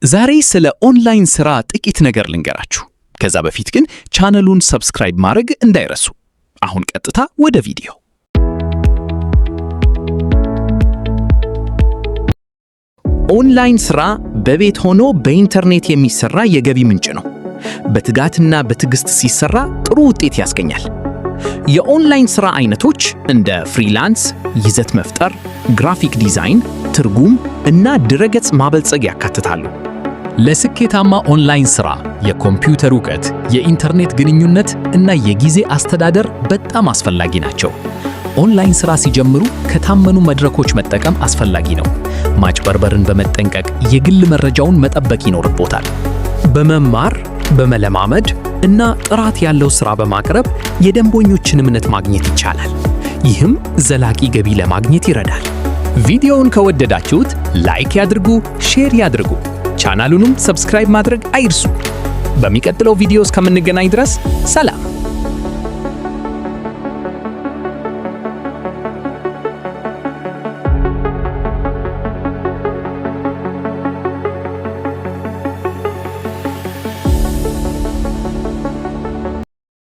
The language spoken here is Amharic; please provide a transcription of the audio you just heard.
ዛሬ ስለ ኦንላይን ስራ ጥቂት ነገር ልንገራችሁ። ከዛ በፊት ግን ቻናሉን ሰብስክራይብ ማድረግ እንዳይረሱ። አሁን ቀጥታ ወደ ቪዲዮ። ኦንላይን ስራ በቤት ሆኖ በኢንተርኔት የሚሰራ የገቢ ምንጭ ነው። በትጋትና በትዕግስት ሲሰራ ጥሩ ውጤት ያስገኛል። የኦንላይን ስራ አይነቶች እንደ ፍሪላንስ፣ ይዘት መፍጠር፣ ግራፊክ ዲዛይን፣ ትርጉም እና ድረገጽ ማበልጸግ ያካትታሉ። ለስኬታማ ኦንላይን ስራ የኮምፒውተር ዕውቀት፣ የኢንተርኔት ግንኙነት እና የጊዜ አስተዳደር በጣም አስፈላጊ ናቸው። ኦንላይን ስራ ሲጀምሩ ከታመኑ መድረኮች መጠቀም አስፈላጊ ነው። ማጭበርበርን በመጠንቀቅ የግል መረጃውን መጠበቅ ይኖርቦታል። በመማር በመለማመድ እና ጥራት ያለው ስራ በማቅረብ የደንበኞችን እምነት ማግኘት ይቻላል። ይህም ዘላቂ ገቢ ለማግኘት ይረዳል። ቪዲዮውን ከወደዳችሁት ላይክ ያድርጉ፣ ሼር ያድርጉ። ቻናሉንም ሰብስክራይብ ማድረግ አይርሱ። በሚቀጥለው ቪዲዮ እስከምንገናኝ ድረስ ሰላም።